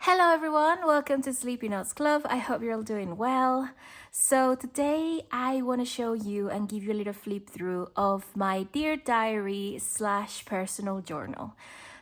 Hello everyone, welcome to Sleepy Notes Club. I hope you're all doing well. So today I want to show you and give you a little flip through of my Dear Diary / personal journal.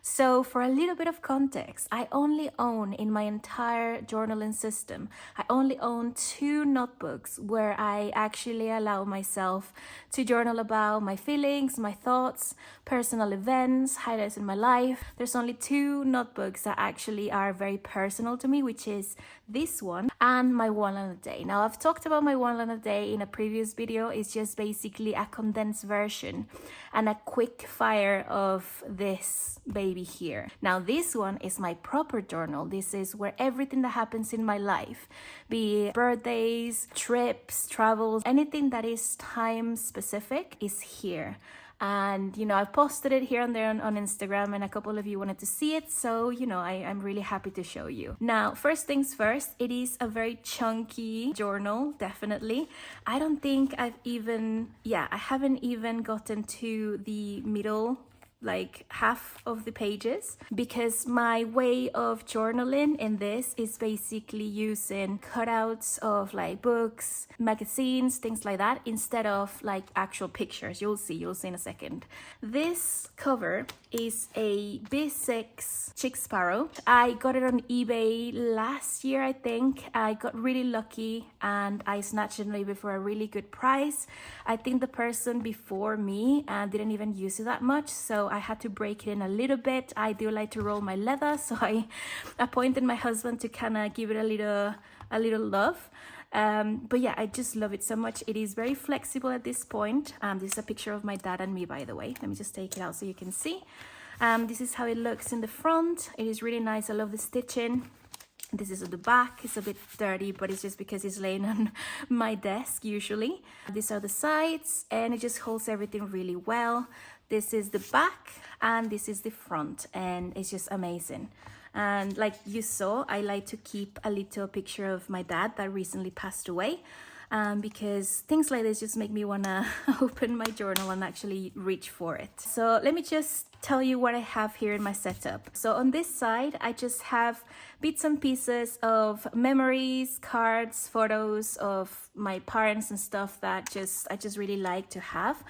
So for a little bit of context, I only own in my entire journaling system, I only own 2 notebooks where I actually allow myself to journal about my feelings, my thoughts, personal events, highlights in my life. There's only 2 notebooks that actually are very personal to me, which is this one and my one line a day. Now I've talked about my one line a day in a previous video. It's just basically a condensed version and a quick fire of this baby here. Now this one is my proper journal. This is where everything that happens in my life, be it birthdays, trips, travels, anything that is time specific is here. And I've posted it here and there on Instagram, and a couple of you wanted to see it, so I'm really happy to show you. Now, first things first, it is a very chunky journal, definitely. I don't think I haven't even gotten to the middle, like half of the pages, because my way of journaling in this is basically using cutouts of like books, magazines, things like that, instead of like actual pictures. You'll see in a second. This cover is a B6 chick sparrow. I got it on eBay last year, I think. I got really lucky and I snatched it maybe for a really good price. I think the person before me didn't even use it that much, so I had to break it in a little bit. I do like to roll my leather, so I appointed my husband to kind of give it a little love. But yeah, I just love it so much. It is very flexible at this point. This is a picture of my dad and me, by the way. Let me just take it out so you can see. This is how it looks in the front. It is really nice. I love the stitching. This is at the back. It's a bit dirty, but it's just because it's laying on my desk usually. These are the sides, and it just holds everything really well. This is the back and this is the front, and it's just amazing. And like you saw, I like to keep a little picture of my dad that recently passed away, because things like this just make me want to open my journal and actually reach for it. So let me just tell you what I have here in my setup. So on this side, I just have bits and pieces of memories, cards, photos of my parents and stuff that I just really like to have.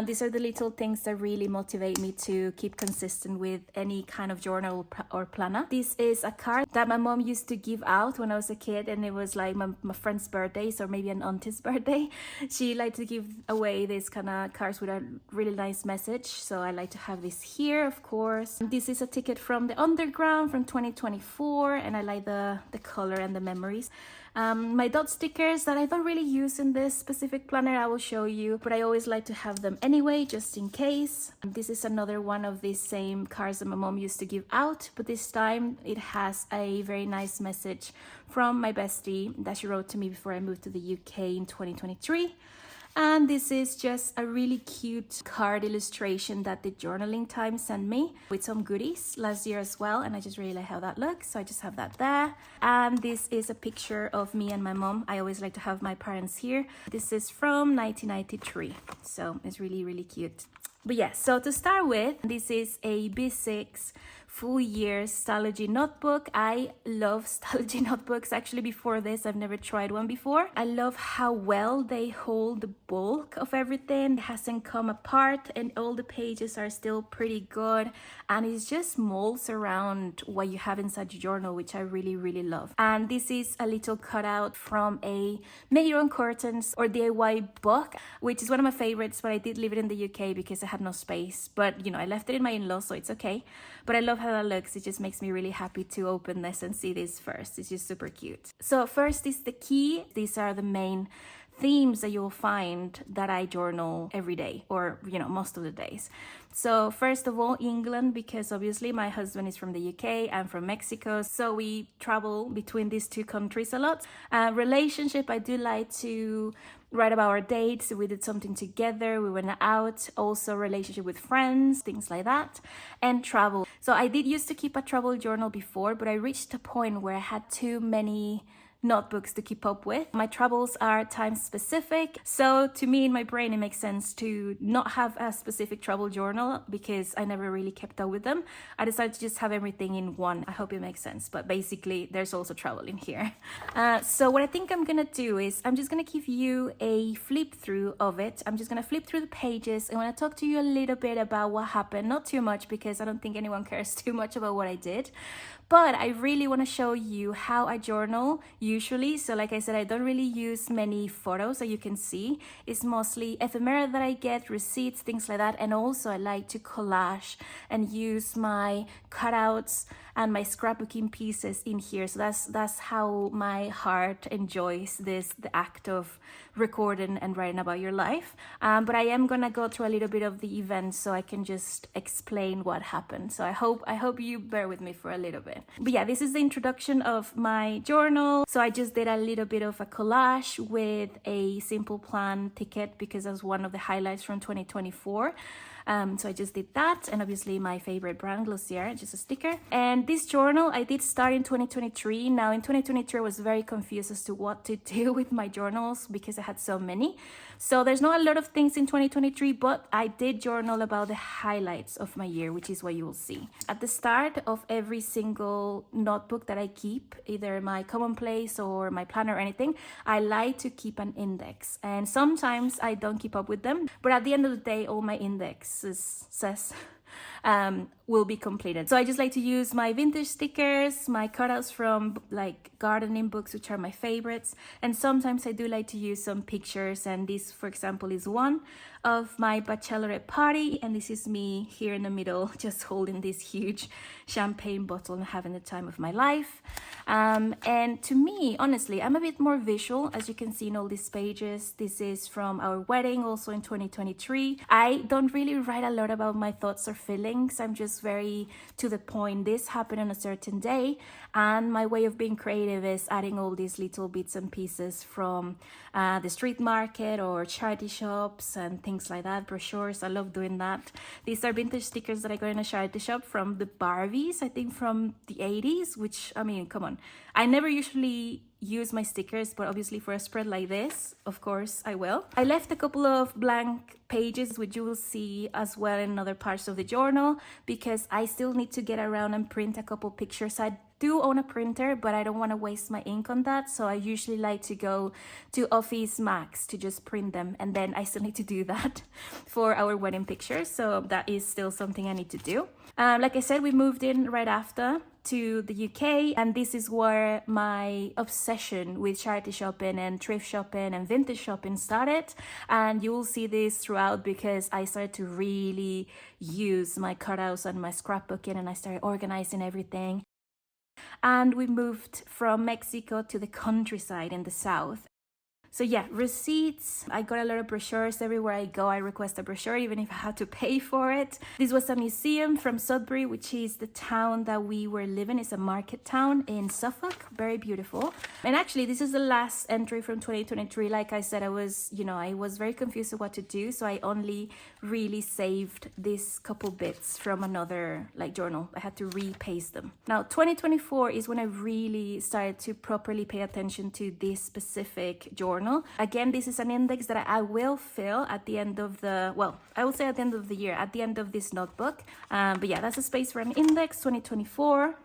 These are the little things that really motivate me to keep consistent with any kind of journal or planner. This is a card that my mom used to give out when I was a kid, and it was like my friend's birthdays or maybe an auntie's birthday. She liked to give away these kind of cards with a really nice message, so I like to have this here, of course. This is a ticket from the Underground from 2024, and I like the color and the memories. My dot stickers that I don't really use in this specific planner, I will show you, but I always like to have them anyway, just in case. This is another one of these same cards that my mom used to give out, but this time it has a very nice message from my bestie that she wrote to me before I moved to the UK in 2023. And this is just a really cute card illustration that the Journaling Time sent me with some goodies last year as well. And I just really like how that looks. So I just have that there. And this is a picture of me and my mom. I always like to have my parents here. This is from 1993. So it's really, really cute. But yeah, so to start with, this is a B6 full year stalogy notebook. I love stalogy notebooks. Actually, before this, I've never tried one before. I love how well they hold the bulk of everything. It hasn't come apart, and all the pages are still pretty good. And it just molds around what you have inside your journal, which I really, really love. And this is a little cutout from a Make Your Own Curtains or DIY book, which is one of my favorites, but I did leave it in the UK because I had no space. But I left it in my in-laws, so it's okay. But I love how that looks. It just makes me really happy to open this and see this first. It's just super cute. So first is the key. These are the main themes that you'll find that I journal every day, or most of the days. So first of all, England, because obviously my husband is from the UK, I'm from Mexico, so we travel between these 2 countries a lot. Relationship, I do like to write about our dates. We did something together, we went out. Also relationship with friends, things like that. And travel. So I did used to keep a travel journal before, but I reached a point where I had too many notebooks to keep up with. My travels are time specific, so to me in my brain it makes sense to not have a specific travel journal because I never really kept up with them. I decided to just have everything in one. I hope it makes sense, but basically there's also travel in here. So what I think I'm gonna do is I'm just gonna give you a flip through of it. I'm just gonna flip through the pages. I want to talk to you a little bit about what happened, not too much because I don't think anyone cares too much about what I did, but I really want to show you how I journal usually. So like I said, I don't really use many photos that you can see. It's mostly ephemera that I get, receipts, things like that. And also I like to collage and use my cutouts and my scrapbooking pieces in here. So that's how my heart enjoys the act of recording and writing about your life. But I am gonna go through a little bit of the event so I can just explain what happened. So I hope you bear with me for a little bit. But yeah, this is the introduction of my journal. So I just did a little bit of a collage with a simple plan ticket because that was one of the highlights from 2024. So I just did that, and obviously my favorite brand, Glossier, just a sticker. And this journal I did start in 2023. Now in 2023 I was very confused as to what to do with my journals because I had so many. So there's not a lot of things in 2023, but I did journal about the highlights of my year, which is what you will see. At the start of every single notebook that I keep, either my commonplace or my planner or anything, I like to keep an index. And sometimes I don't keep up with them, but at the end of the day, all my indexes will be completed. So I just like to use my vintage stickers, my cutouts from like gardening books, which are my favorites. And sometimes I do like to use some pictures. And this, for example, is one of my bachelorette party. And this is me here in the middle, just holding this huge champagne bottle and having the time of my life. And to me, honestly, I'm a bit more visual, as you can see in all these pages. This is from our wedding, also in 2023. I don't really write a lot about my thoughts or feelings. I'm just very to the point. This happened on a certain day, and my way of being creative is adding all these little bits and pieces from the street market or charity shops and things like that, brochures. I love doing that. These are vintage stickers that I got in a charity shop from the Barbies, I think from the 80s, which, I mean, come on. I never usually use my stickers, but obviously for a spread like this, of course I will. I left a couple of blank pages, which you will see as well in other parts of the journal, because I still need to get around and print a couple pictures. I do own a printer, but I don't want to waste my ink on that, so I usually like to go to Office Max to just print them, and then I still need to do that for our wedding pictures, so that is still something I need to do. Like I said, we moved in right after to the UK, and this is where my obsession with charity shopping and thrift shopping and vintage shopping started. And you will see this throughout because I started to really use my cutouts and my scrapbooking, and I started organizing everything. And we moved from Mexico to the countryside in the south. So yeah, receipts. I got a lot of brochures. Everywhere I go, I request a brochure, even if I had to pay for it. This was a museum from Sudbury, which is the town that we were living. It's a market town in Suffolk. Very beautiful. And actually, this is the last entry from 2023. Like I said, I was very confused of what to do. So I only really saved this couple bits from another journal. I had to repaste them. Now, 2024 is when I really started to properly pay attention to this specific journal. Again, this is an index that I will fill at the end of the, well, I will say at the end of the year, at the end of this notebook. But yeah, that's a space for an index, 2024.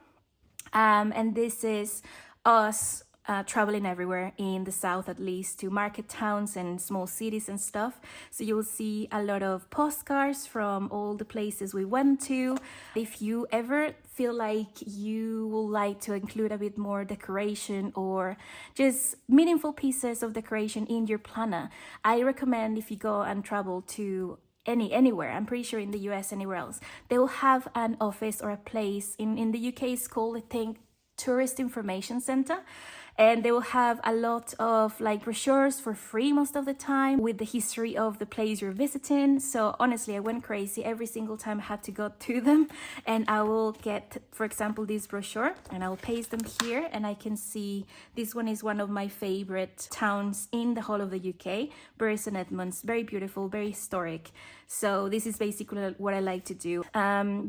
And this is us traveling everywhere in the south, at least to market towns and small cities and stuff. So you will see a lot of postcards from all the places we went to. If you ever feel like you would like to include a bit more decoration or just meaningful pieces of decoration in your planner, I recommend if you go and travel to anywhere, I'm pretty sure in the US, anywhere else, they will have an office or a place. In the UK it's called, I think, Tourist Information Center. And they will have a lot of brochures for free most of the time with the history of the place you're visiting. So honestly, I went crazy every single time I had to go to them. And I will get, for example, this brochure and I'll paste them here. And I can see this one is one of my favorite towns in the whole of the UK, Bury St Edmunds. Very beautiful, very historic. So this is basically what I like to do.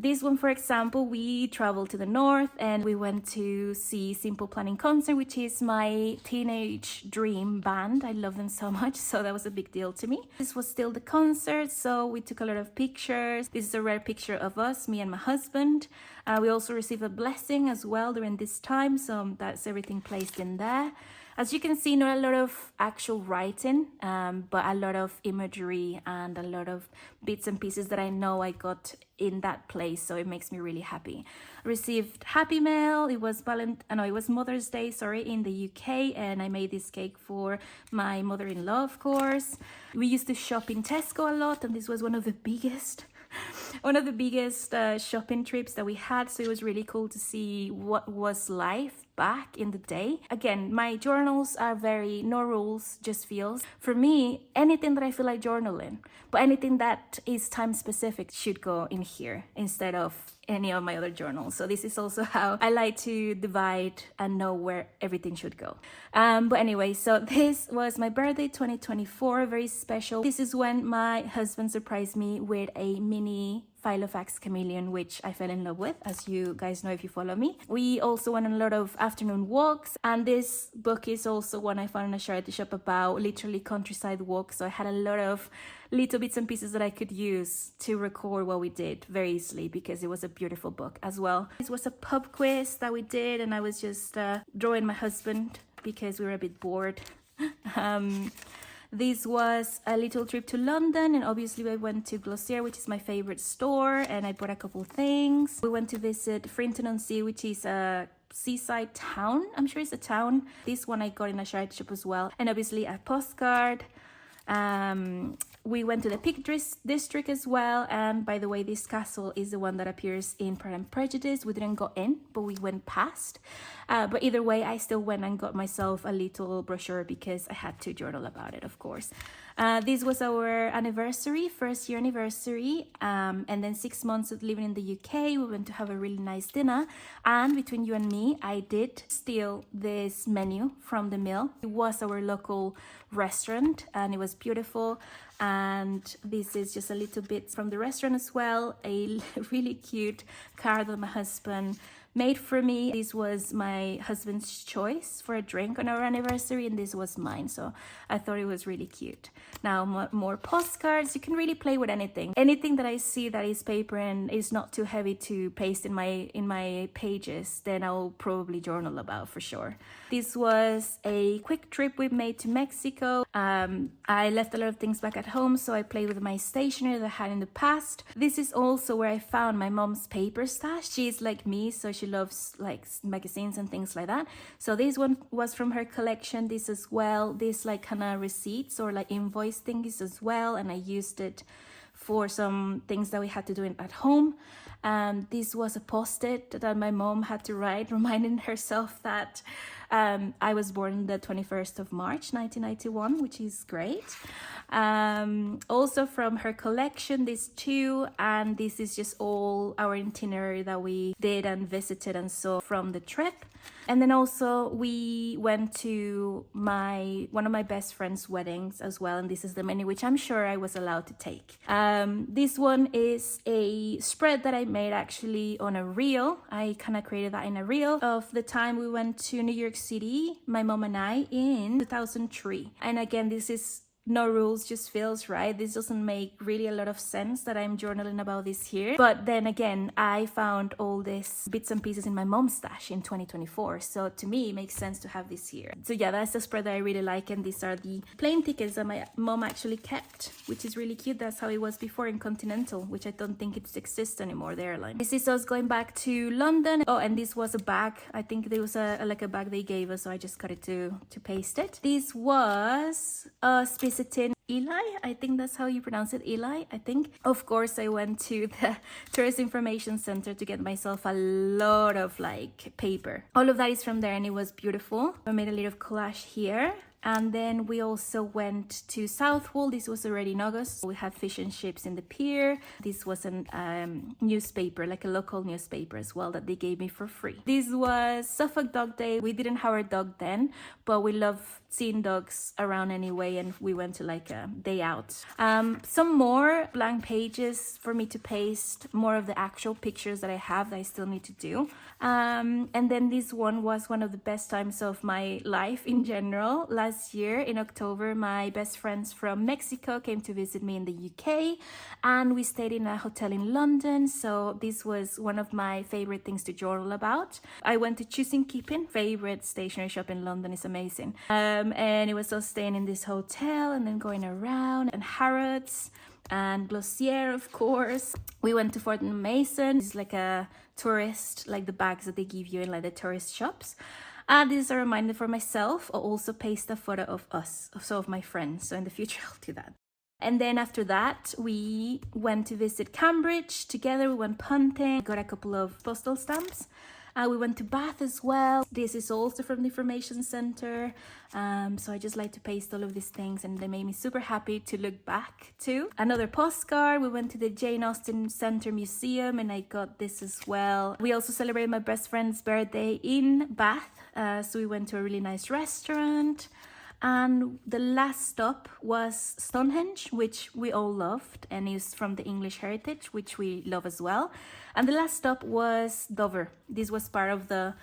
This one, for example, we traveled to the north and we went to see Simple Planning Concert, which is is my teenage dream band. I love them so much, so that was a big deal to me. This was still the concert, so we took a lot of pictures. This is a rare picture of us, me and my husband. We also received a blessing as well during this time, so that's everything placed in there. As you can see, not a lot of actual writing, but a lot of imagery and a lot of bits and pieces that I know I got in that place, so it makes me really happy. Received Happy Mail. It was Mother's Day, in the UK, and I made this cake for my mother-in-law, of course. We used to shop in Tesco a lot, and this was one of the biggest shopping trips that we had, so it was really cool to see what was life back in the day. Again, my journals are very no rules, just feels. For me, anything that I feel like journaling, but anything that is time specific should go in here instead of any of my other journals. So this is also how I like to divide and know where everything should go. But anyway, so this was my birthday 2024, very special. This is when my husband surprised me with a mini Filofax chameleon, which I fell in love with, as you guys know if you follow me. We also went on a lot of afternoon walks, and this book is also one I found in a charity shop about literally countryside walks. So I had a lot of little bits and pieces that I could use to record what we did very easily, because it was a beautiful book as well. This was a pub quiz that we did, and I was just drawing my husband because we were a bit bored. This was a little trip to London, and obviously we went to Glossier, which is my favorite store, and I bought a couple things. We went to visit Frinton-on-Sea, which is a seaside town. I'm sure it's a town. This one I got in a charity shop as well, and obviously a postcard. We went to the Peak District as well, and by the way, this castle is the one that appears in Pride and Prejudice. We didn't go in, but we went past. But either way, I still went and got myself a little brochure because I had to journal about it, of course. This was our anniversary, first year anniversary, and then 6 months of living in the UK. We went to have a really nice dinner, and between you and me, I did steal this menu from the mill. It was our local restaurant, and it was beautiful. And this is just a little bit from the restaurant as well, a really cute card that my husband made for me. This was my husband's choice for a drink on our anniversary, and this was mine, so I thought it was really cute. Now more postcards. You can really play with anything that I see that is paper and is not too heavy to paste in my pages, then I'll probably journal about for sure. This was a quick trip we made to Mexico. I left a lot of things back at home, so I played with my stationery that I had in the past. This is also where I found my mom's paper stash. She's like me, so she loves like magazines and things like that. So this one was from her collection. This as well, this like kind of receipts or like invoice thingies as well, and I used it for some things that we had to do at home. This was a post-it that my mom had to write, reminding herself that I was born the 21st of March 1991, which is great. Also from her collection, these two, and this is just all our itinerary that we did and visited and saw from the trip. And then also we went to one of my best friend's weddings as well, and this is the menu, which I'm sure I was allowed to take. This one is a spread that I made actually on a reel. I kind of created that in a reel of the time we went to New York City, my mom and I, in 2003. And again, this is no rules, just feels right. This doesn't make really a lot of sense that I'm journaling about this here. But then again, I found all these bits and pieces in my mom's stash in 2024. So to me, it makes sense to have this here. So yeah, that's the spread that I really like. And these are the plane tickets that my mom actually kept, which is really cute. That's how it was before in Continental, which I don't think it exists anymore, the airline. This is us going back to London. Oh, and this was a bag. I think there was a bag they gave us, so I just got it to paste it. This was us visiting Eli, I think that's how you pronounce it, Eli, I think. Of course, I went to the Tourist Information Center to get myself a lot of like paper. All of that is from there, and it was beautiful. I made a little collage here. And then we also went to Southwold. This was already in August. We had fish and chips in the pier. This was a newspaper, like a local newspaper as well, that they gave me for free. This was Suffolk Dog Day. We didn't have our dog then, but we love seeing dogs around anyway, and we went to like a day out. Some more blank pages for me to paste, more of the actual pictures that I have that I still need to do. And then this one was one of the best times of my life in general. Last year in October, my best friends from Mexico came to visit me in the UK, and we stayed in a hotel in London. So this was one of my favorite things to journal about. I went to Choosing Keeping, favorite stationery shop in London, is amazing. And it was also staying in this hotel and then going around, and Harrods and Glossier, of course. We went to Fort Mason. It's like a tourist, like the bags that they give you in like the tourist shops. And this is a reminder for myself. I'll also paste a photo of us, of my friends. So in the future, I'll do that. And then after that, we went to visit Cambridge together. We went punting, got a couple of postal stamps. We went to Bath as well. This is also from the information center. So I just like to paste all of these things, and they made me super happy to look back to. Another postcard. We went to the Jane Austen Center Museum, and I got this as well. We also celebrated my best friend's birthday in Bath. So we went to a really nice restaurant. And the last stop was Stonehenge, which we all loved, and is from the English heritage, which we love as well. And the last stop was Dover. This was part of the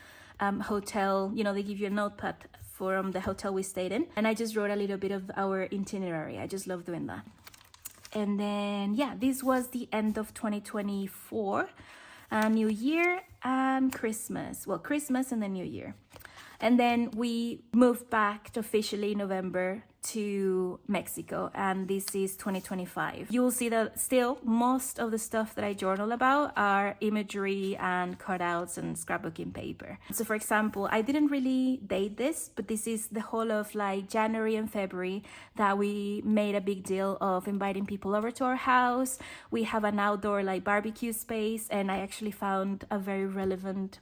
hotel. You know, they give you a notepad from the hotel we stayed in. And I just wrote a little bit of our itinerary. I just love doing that. And then, yeah, this was the end of 2024. New Year and Christmas. Well, Christmas and then New Year. And then we moved back officially in November to Mexico, and this is 2025. You will see that still most of the stuff that I journal about are imagery and cutouts and scrapbooking paper. So for example, I didn't really date this, but this is the whole of like January and February that we made a big deal of inviting people over to our house. We have an outdoor like barbecue space, and I actually found a very relevant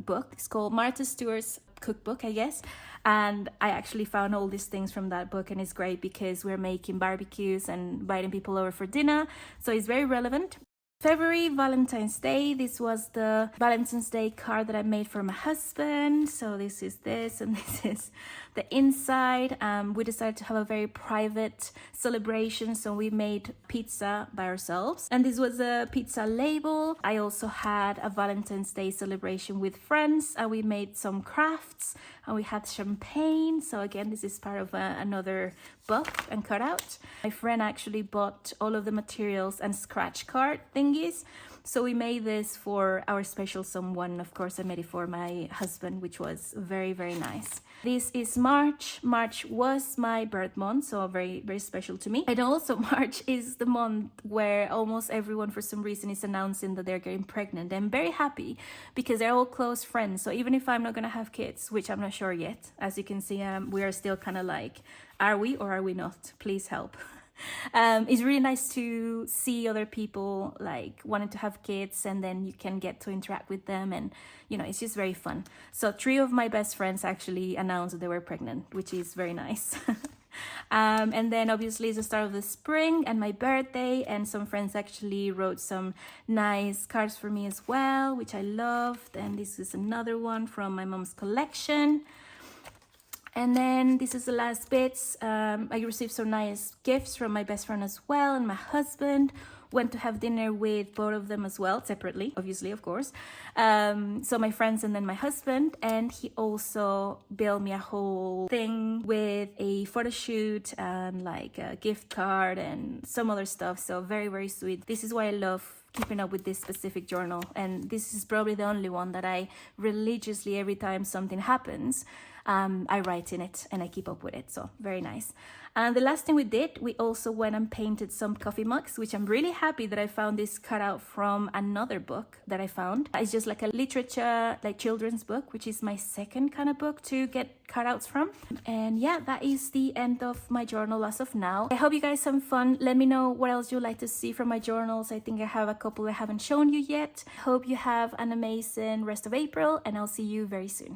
book. It's called Martha Stewart's cookbook, I guess, and I actually found all these things from that book, and it's great because we're making barbecues and inviting people over for dinner, so it's very relevant. February, Valentine's Day. This was the Valentine's Day card that I made for my husband. So this is this, and this is the inside. We decided to have a very private celebration, so we made pizza by ourselves, and this was a pizza label. I also had a Valentine's Day celebration with friends, and we made some crafts, and we had champagne. So again, this is part of another book and cutout. My friend actually bought all of the materials and scratch card thingies, so we made this for our special someone. Of course, I made it for my husband, which was very, very nice. This is March. March was my birth month, so very, very special to me. And also March is the month where almost everyone for some reason is announcing that they're getting pregnant. I'm very happy because they're all close friends. So even if I'm not gonna have kids, which I'm not sure yet, as you can see, we are still kind of like, are we or are we not? Please help. It's really nice to see other people like wanting to have kids, and then you can get to interact with them, and you know, it's just very fun. So 3 of my best friends actually announced that they were pregnant, which is very nice. And then obviously it's the start of the spring and my birthday, and some friends actually wrote some nice cards for me as well, which I loved. And this is another one from my mom's collection. And then this is the last bits. I received some nice gifts from my best friend as well, and my husband. Went to have dinner with both of them as well, separately, obviously, of course. So my friends and then my husband, and he also built me a whole thing with a photo shoot and like a gift card and some other stuff. So very, very sweet. This is why I love keeping up with this specific journal, and this is probably the only one that I religiously, every time something happens, I write in it and I keep up with it. So very nice. And the last thing we did, we also went and painted some coffee mugs, which I'm really happy that I found this cutout from another book that I found. It's just like a literature, like children's book, which is my second kind of book to get cutouts from. And yeah, that is the end of my journal as of now. I hope you guys have fun. Let me know what else you'd like to see from my journals. I think I have a couple I haven't shown you yet. Hope you have an amazing rest of April, and I'll see you very soon.